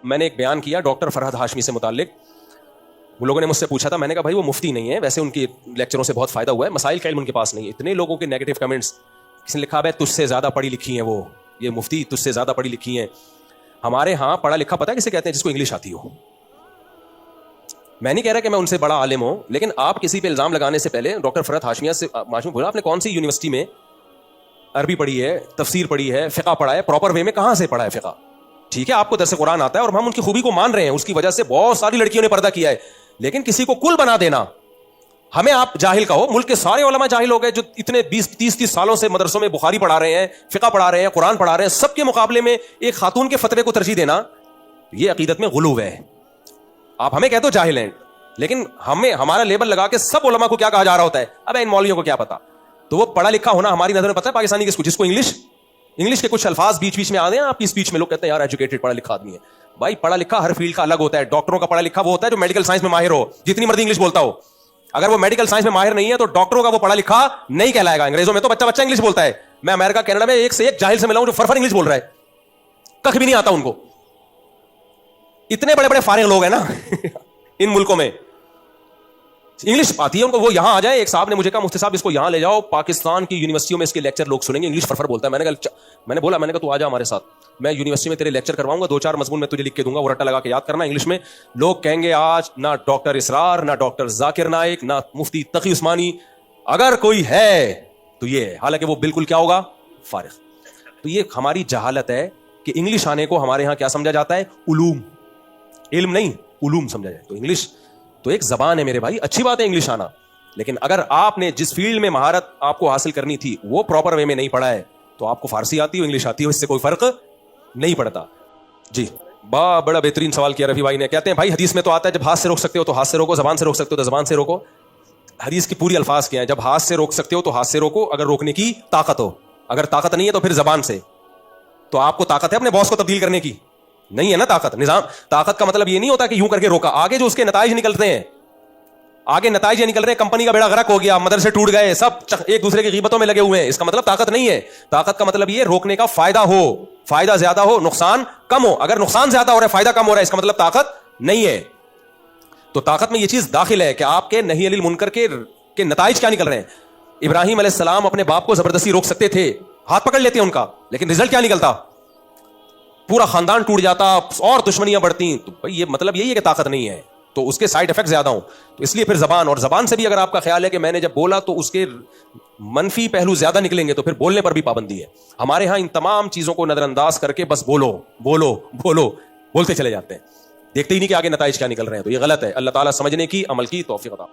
میں نے ایک بیان کیا ڈاکٹر فرحت ہاشمی سے متعلق. وہ لوگوں نے مجھ سے پوچھا تھا, میں نے کہا بھائی وہ مفتی نہیں ہے, ویسے ان کی لیکچروں سے بہت فائدہ ہوا ہے, مسائل کا علم ان کے پاس نہیں ہے. اتنے لوگوں کے نیگیٹو کمنٹس, کسی نے لکھا ہے تجھ سے زیادہ پڑھی لکھی ہیں وہ, یہ مفتی تجھ سے زیادہ پڑھی لکھی ہیں. ہمارے ہاں پڑھا لکھا پتہ ہے کسے کہتے ہیں؟ جس کو انگلش آتی ہو. میں نہیں کہہ رہا کہ میں ان سے بڑا عالم ہوں, لیکن آپ کسی پہ الزام لگانے سے پہلے ڈاکٹر فرحت ہاشمی سے بولا آپ نے کون سی یونیورسٹی میں عربی پڑھی ہے, تفسیر پڑھی ہے, فقہ پڑھا ہے, پراپر وے میں کہاں سے پڑھا ہے فقہ. ٹھیک ہے آپ کو درس قرآن آتا ہے اور ہم ان کی خوبی کو مان رہے ہیں, اس کی وجہ سے بہت ساری لڑکیوں نے پردہ کیا ہے, لیکن کسی کو کل بنا دینا, ہمیں آپ جاہل کہو. ملک کے سارے علماء جاہل ہو گئے جو اتنے 20-30 سالوں سے مدرسوں میں بخاری پڑھا رہے ہیں, فقہ پڑھا رہے ہیں, قرآن پڑھا رہے ہیں, سب کے مقابلے میں ایک خاتون کے فتوے کو ترجیح دینا, یہ عقیدت میں غلو ہے. آپ ہمیں کہتے ہو جاہل ہیں, لیکن ہمیں ہمارا لیبل لگا کے سب علماء کو کیا کہا جا رہا ہوتا ہے, اب ان مولویوں کو کیا پتا. تو وہ پڑھا لکھا ہونا ہماری نظر میں پتہ ہے پاکستانی کس کو, جس کو انگلش کے کچھ الفاظ بیچ میں آ رہے ہیں آپ کی اسپیچ میں, لوگ کہتے ہیں یار ایجوکیٹڈ پڑھا لکھا آدمی ہے. بھائی پڑھا لکھا ہر فیلڈ کا الگ ہوتا ہے. ڈاکٹروں کا پڑھا لکھا وہ ہوتا ہے جو میڈیکل سائنس میں ماہر ہو, جتنی مرضی انگلش بولتا ہو. اگر وہ میڈیکل سائنس میں ماہر نہیں ہے تو ڈاکٹروں کا وہ پڑھا لکھا نہیں کہلائے گا. انگریزوں میں تو بچہ انگلش بولتا ہے. میں امریکہ کینیڈا میں ایک سے ایک جاہل سے ملا ہوں جو فرفر انگلش بول رہا ہے, کخ بھی نہیں آتا ان کو. اتنے بڑے بڑے فارغ لوگ ہیں نا ان ملکوں میں, انگلش آتی ہے ان کو. وہ یہاں آ جائے, ایک صاحب نے مجھے کہا مفتی صاحب اس کو یہاں لے جاؤ, پاکستان کی یونیورسٹیوں میں اس کے لیکچر لوگ سنیں گے, انگلش فرفر بولتا ہے. میں نے بولا تو آ جا ہمارے ساتھ, میں یونیورسٹی میں تیرے لیکچر کرواؤں گا, 2-4 مضمون میں تجھے لکھ کے دوں گا, وہ رٹا لگا کے یاد کرنا انگلش میں. لوگ کہیں گے آج نہ ڈاکٹر اسرار, نہ ڈاکٹر ذاکر نائک, نہ مفتی تقی عثمانی, اگر کوئی ہے تو یہ ہے. حالانکہ وہ بالکل کیا ہوگا, فارغ. تو یہ ہماری جہالت ہے کہ انگلش آنے کو ہمارے ہاں کیا سمجھا جاتا ہے, علوم, علم نہیں علوم سمجھا جائے. تو انگلش تو ایک زبان ہے میرے بھائی, اچھی بات ہے انگلش آنا, لیکن اگر آپ نے جس فیلڈ میں مہارت آپ کو حاصل کرنی تھی وہ پراپر وے میں نہیں پڑھا ہے, تو آپ کو فارسی آتی ہو انگلش آتی ہو, اس سے کوئی فرق نہیں پڑتا. جی بڑا بہترین سوال کیا رفیع بھائی نے. کہتے ہیں بھائی حدیث میں تو آتا ہے جب ہاتھ سے روک سکتے ہو تو ہاتھ سے روکو, زبان سے روک سکتے ہو تو زبان سے روکو. حدیث کی پوری الفاظ کیا ہیں, جب ہاتھ سے روک سکتے ہو تو ہاتھ سے روکو اگر روکنے کی طاقت ہو, اگر طاقت نہیں ہے تو پھر زبان سے. تو آپ کو طاقت ہے اپنے باس کو تبدیل کرنے کی؟ نہیں ہے نا طاقت. نظام طاقت کا مطلب یہ نہیں ہوتا کہ یوں کر کے روکا, آگے جو اس کے نتائج نکلتے ہیں, آگے نتائج یہ نکل رہے ہیں کمپنی کا بیڑا غرق ہو گیا, مدرسے ٹوٹ گئے, سب ایک دوسرے کی غیبتوں میں لگے ہوئے ہیں, اس کا مطلب طاقت نہیں ہے. طاقت کا مطلب یہ روکنے کا فائدہ ہو, فائدہ زیادہ ہو نقصان کم ہو. اگر نقصان زیادہ ہو رہا ہے فائدہ کم ہو رہا ہے, اس کا مطلب طاقت نہیں ہے. تو طاقت میں یہ چیز داخل ہے کہ آپ کے نہی عن المنکر کے نتائج کیا نکل رہے ہیں. ابراہیم علیہ السلام اپنے باپ کو زبردستی روک سکتے تھے, ہاتھ پکڑ لیتے ان کا, لیکن رزلٹ کیا نکلتا, پورا خاندان ٹوٹ جاتا اور دشمنیاں بڑھتی. تو بھائی یہ مطلب یہی ہے کہ طاقت نہیں ہے, تو اس کے سائڈ افیکٹ زیادہ ہوں. تو اس لیے پھر زبان, اور زبان سے بھی اگر آپ کا خیال ہے کہ میں نے جب بولا تو اس کے منفی پہلو زیادہ نکلیں گے, تو پھر بولنے پر بھی پابندی ہے. ہمارے ہاں ان تمام چیزوں کو نظر انداز کر کے بس بولو بولو بولو بولتے چلے جاتے ہیں, دیکھتے ہی نہیں کہ آگے نتائج کیا نکل رہے ہیں. تو یہ غلط ہے. اللہ تعالیٰ سمجھنے کی, عمل کی توفیق عطا.